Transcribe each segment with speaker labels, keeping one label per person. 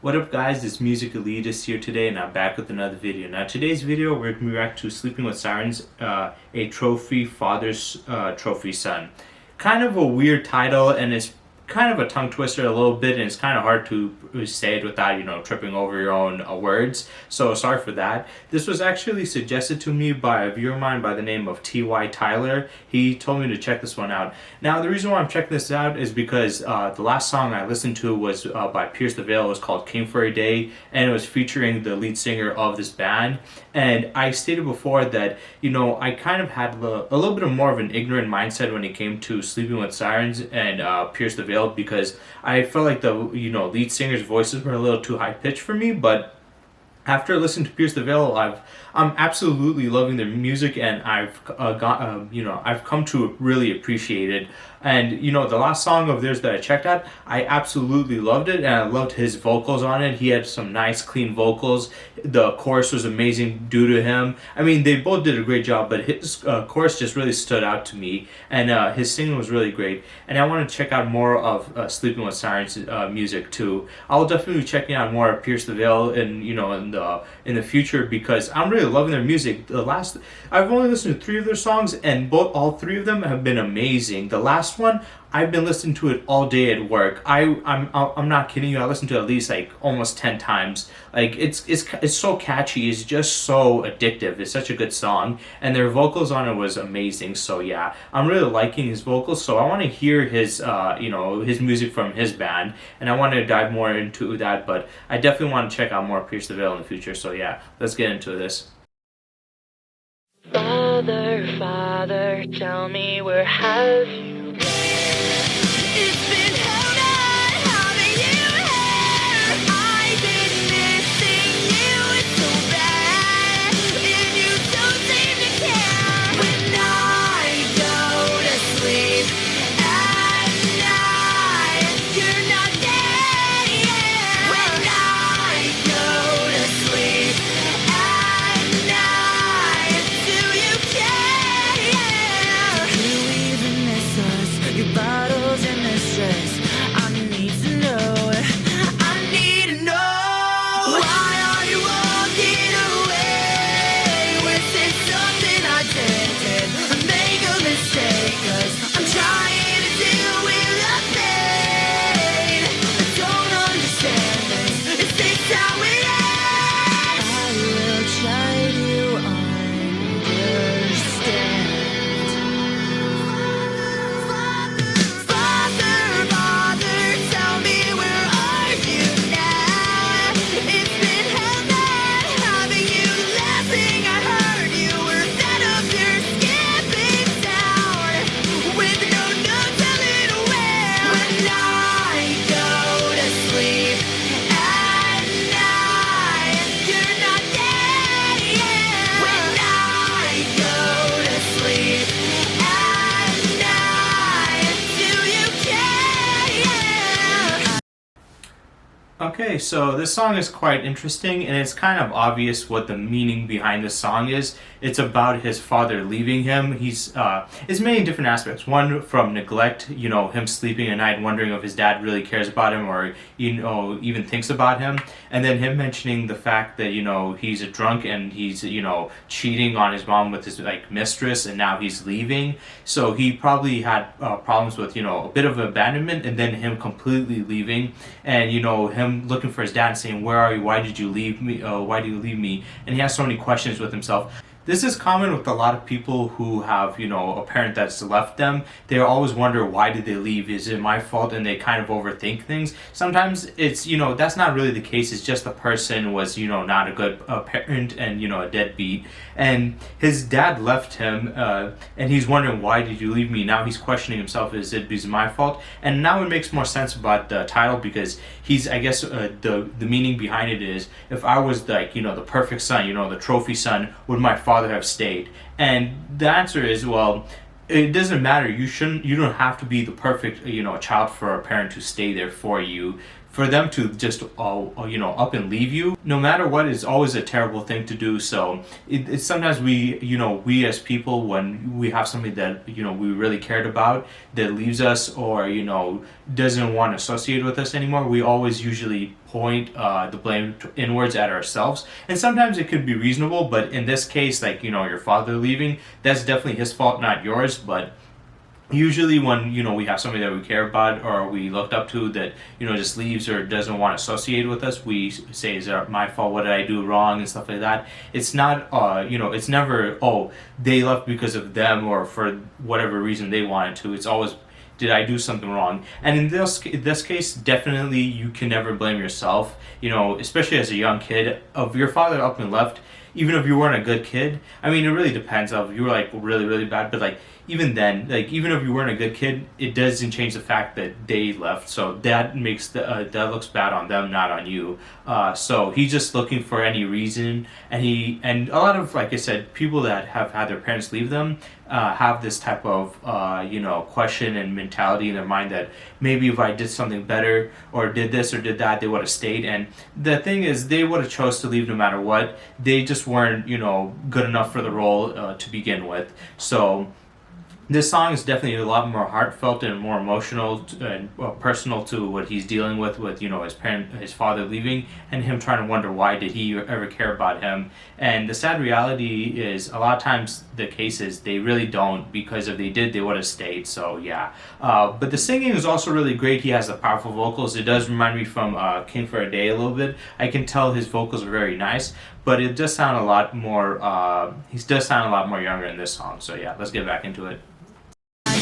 Speaker 1: What up guys, it's Music Elitist here today and I'm back with another video. Now today's video we're going to react to Sleeping with Sirens, a trophy father's trophy son. Kind of a weird title and it's kind of a tongue twister a little bit, and it's kind of hard to say it without tripping over your own words, so sorry for that. This was actually suggested to me by a viewer of mine by the name of T.Y. Tyler. He told me to check this one out. Now the reason why I'm checking this out is because the last song I listened to was by Pierce the Veil. It was called Came for a Day and it was featuring the lead singer of this band. And I stated before that I kind of had a little bit of more of an ignorant mindset when it came to Sleeping with Sirens and Pierce the Veil, because I felt like the lead singer's voices were a little too high pitched for me. But after listening to Pierce the Veil, I'm absolutely loving their music, and I've come to really appreciate it. And the last song of theirs that I checked out, I absolutely loved it, and I loved his vocals on it. He had some nice clean vocals. The chorus was amazing due to him. I mean, they both did a great job, but his chorus just really stood out to me, and his singing was really great. And I want to check out more of Sleeping with Sirens music too. I'll definitely be checking out more of Pierce the Veil in the future, because I'm really loving their music. I've only listened to 3 of their songs, and all 3 of them have been amazing. The last one, I've been listening to it all day at work. I'm not kidding you. I listened to it at least like almost 10 times. Like it's so catchy. It's just so addictive. It's such a good song, and their vocals on it was amazing. So yeah, I'm really liking his vocals. So I want to hear his his music from his band, and I want to dive more into that. But I definitely want to check out more Pierce the Veil in the future. So yeah, let's get into this.
Speaker 2: Father, Father, tell me, where have you been? It's been held on, having you here. I've been missing you so bad, and you don't seem to care. When I go to sleep at night, you're not there. When I go to sleep at night, do you care? Do you even miss us? Your bottles and the stress. I need to know. I need to know. Why are you walking away? Was it something I did? Make a mistake, 'cause I'm trying to deal with the pain. I don't understand this. Is this how it ends? I will try to understand. Father, Father, tell me, where are you now? It's been hell that having you. Last thing I heard, you were fed up, you're skipping town with no telling where. When I go to sleep at night, you're not there. When I go to sleep at night, do you care?
Speaker 1: Okay, so this song is quite interesting, and it's kind of obvious what the meaning behind this song is. It's about his father leaving him. It's many different aspects. One from neglect, him sleeping at night wondering if his dad really cares about him or even thinks about him. And then him mentioning the fact that he's a drunk and he's cheating on his mom with his mistress, and now he's leaving. So he probably had problems with a bit of abandonment, and then him completely leaving, and him looking for his dad and saying, "Where are you? Why did you leave me? Why do you leave me?" And he has so many questions with himself. This is common with a lot of people who have, a parent that's left them. They always wonder, why did they leave? Is it my fault? And they kind of overthink things. Sometimes it's, that's not really the case. It's just the person was, not a good parent and, a deadbeat. And his dad left him, and he's wondering, why did you leave me? Now he's questioning himself, is it because my fault? And now it makes more sense about the title, because I guess the meaning behind it is, if I was the perfect son, the trophy son, would my father have stayed? And the answer is, well, it doesn't matter. You don't have to be the perfect child for a parent to stay there for you. for them to just up and leave you, no matter what, is always a terrible thing to do. So it's sometimes we as people, when we have somebody that we really cared about that leaves us, or doesn't want to associate with us anymore, we always usually point the blame inwards at ourselves. And sometimes it could be reasonable, but in this case, like your father leaving, that's definitely his fault, not yours. But usually when we have somebody that we care about or we looked up to that just leaves or doesn't want to associate with us, we say, is it my fault, what did I do wrong, and stuff like that. It's not it's never, oh, they left because of them or for whatever reason they wanted to. It's always, did I do something wrong? And in this case, definitely you can never blame yourself, especially as a young kid. Of your father up and left, even if you weren't a good kid, I mean, it really depends. If you were like really, really bad, but like even then, like even if you weren't a good kid, it doesn't change the fact that they left. So that makes that looks bad on them, not on you. So he's just looking for any reason, and a lot of, like I said, people that have had their parents leave them have this type of question and mentality in their mind that maybe if I did something better or did this or did that, they would have stayed. And the thing is, they would have chose to leave no matter what. They just weren't good enough for the role to begin with. So this song is definitely a lot more heartfelt and more emotional and personal to what he's dealing with his father leaving, and him trying to wonder why did he ever care about him. And the sad reality is, a lot of times the case is they really don't, because if they did, they would have stayed. So yeah, but the singing is also really great. He has the powerful vocals. It does remind me from King for a Day a little bit. I can tell his vocals are very nice, but it does sound a lot more he does sound a lot more younger in this song. So yeah, let's get back into it.
Speaker 2: I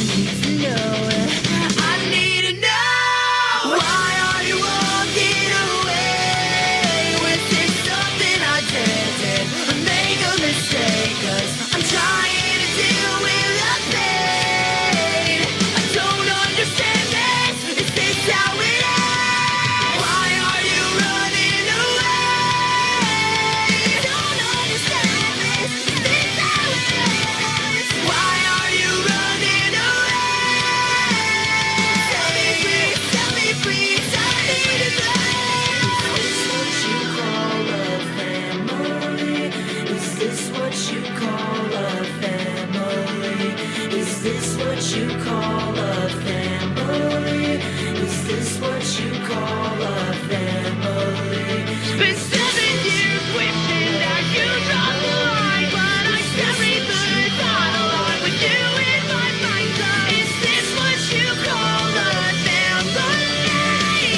Speaker 2: need to know, why are you walking away? Was it something I did? Make a mistake, 'cause I'm trying to deal with the pain. I don't understand this. Is this how it ends? Why are you running away? I don't understand this. Is this how it ends? Why are you running away? Tell me please, I need to know. Is this what you call a family? Is this what you call a family? Is this what you call a family? Been 7 years wishing that you dropped the line, but I carry the thought along with you in my mind. Is this what you call a family?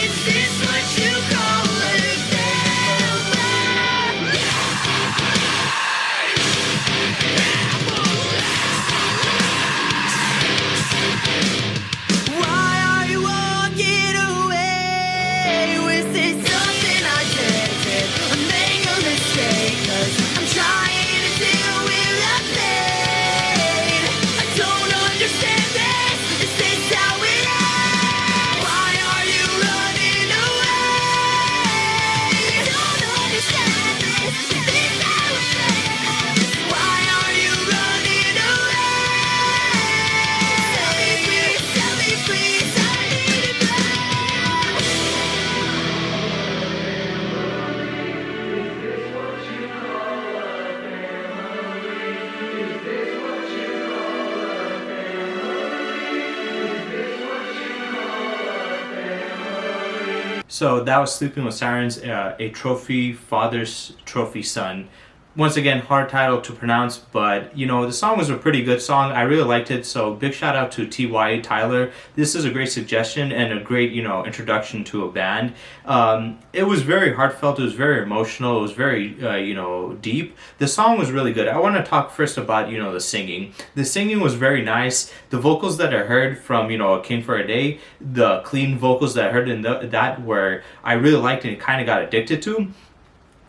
Speaker 2: Is this what you call a family? Why are you walking away? Was it something I did? I made a mistake, 'cause I'm trying to deal with the pain. I don't understand this. Is this how it ends? Why are you running away? I don't understand this. Is this how it ends? Why are you running away? Tell me please, I need to know.
Speaker 1: So that was Sleeping with Sirens, a trophy father's trophy son. Once again, hard title to pronounce, but the song was a pretty good song. I really liked it, so big shout out to T.Y. Tyler. This is a great suggestion and a great introduction to a band. It was very heartfelt, it was very emotional, it was very deep. The song was really good. I want to talk first about the singing. The singing was very nice. The vocals that I heard from King for a Day, the clean vocals that I heard in that where I really liked and kind of got addicted to.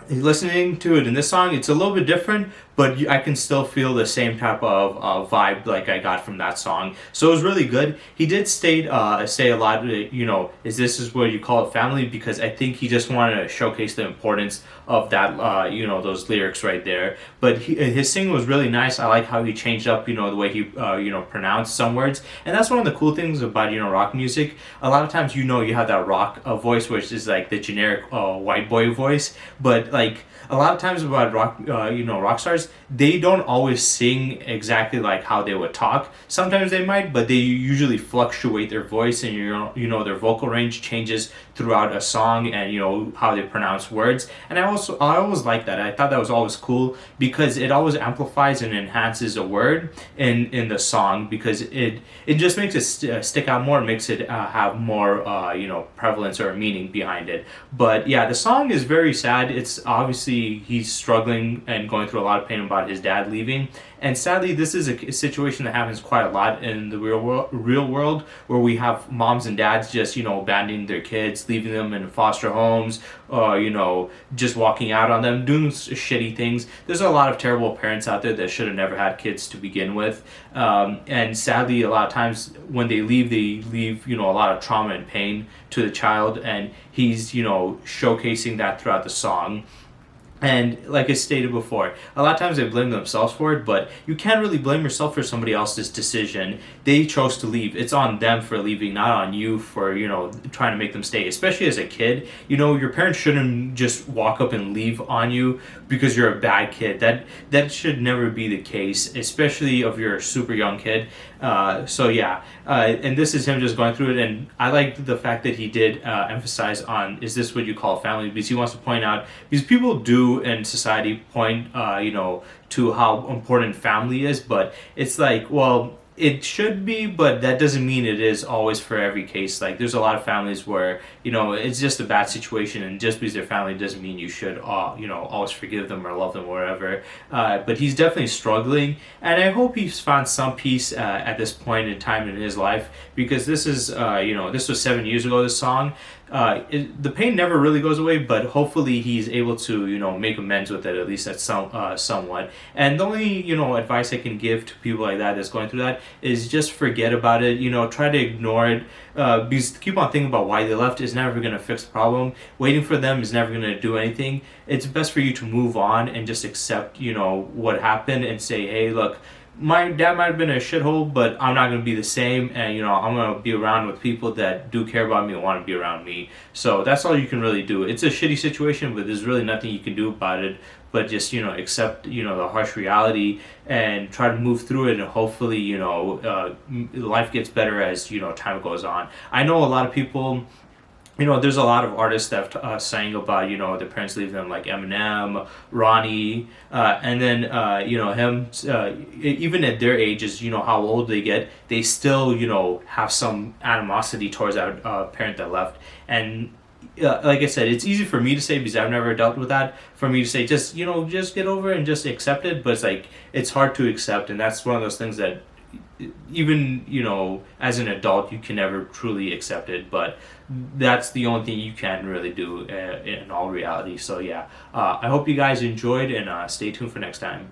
Speaker 1: listening to it in this song, it's a little bit different, but I can still feel the same type of vibe like I got from that song. So it was really good. He did say a lot, is this is what you call it family? Because I think he just wanted to showcase the importance of that, those lyrics right there. But his singing was really nice. I like how he changed up, the way he, pronounced some words. And that's one of the cool things about, rock music. A lot of times, you have that rock voice, which is like the generic white boy voice. But like a lot of times about rock, rock stars, they don't always sing exactly like how they would talk. Sometimes they might, but they usually fluctuate their voice, and their vocal range changes throughout a song, and how they pronounce words. And I always like that. I thought that was always cool because it always amplifies and enhances a word in the song, because it just makes it stick out more, makes it have more prevalence or meaning behind it. But yeah, the song is very sad. It's obviously he's struggling and going through a lot of pain about his dad leaving. And sadly, this is a situation that happens quite a lot in the real world, where we have moms and dads just, abandoning their kids, leaving them in foster homes, just walking out on them, doing shitty things. There's a lot of terrible parents out there that should have never had kids to begin with. And sadly, a lot of times when they leave, a lot of trauma and pain to the child. And he's, showcasing that throughout the song. And like I stated before, a lot of times they blame themselves for it, but you can't really blame yourself for somebody else's decision. They chose to leave. It's on them for leaving, not on you for, trying to make them stay. Especially as a kid, your parents shouldn't just walk up and leave on you because you're a bad kid. That should never be the case, especially if you're a super young kid. So yeah, and this is him just going through it, and I like the fact that he did emphasize on, is this what you call family? Because he wants to point out, because people do in society point, to how important family is, but it's like, well, it should be, but that doesn't mean it is always for every case. Like, there's a lot of families where, it's just a bad situation, and just because they're family doesn't mean you should, always forgive them or love them or whatever. But he's definitely struggling, and I hope he's found some peace at this point in time in his life, because this is, this was 7 years ago, this song. The pain never really goes away, but hopefully he's able to, make amends with it, at least at somewhat. And the only, advice I can give to people like that that's going through that is just forget about it, try to ignore it, because to keep on thinking about why they left is never going to fix the problem. Waiting for them is never going to do anything. It's best for you to move on and just accept, what happened, and say, hey, look, my dad might have been a shithole, but I'm not going to be the same, and I'm going to be around with people that do care about me and want to be around me. So that's all you can really do. It's a shitty situation, but there's really nothing you can do about it, but just accept the harsh reality and try to move through it, and hopefully life gets better as time goes on. I know a lot of people, there's a lot of artists that have sang about, their parents leaving them, like Eminem, Ronnie, and then, him, even at their ages, how old they get, they still, have some animosity towards that parent that left. And like I said, it's easy for me to say because I've never dealt with that. For me to say, just get over it and just accept it. But it's like, it's hard to accept, and that's one of those things that even as an adult you can never truly accept it. But that's the only thing you can really do in all reality. So yeah, I hope you guys enjoyed, and stay tuned for next time.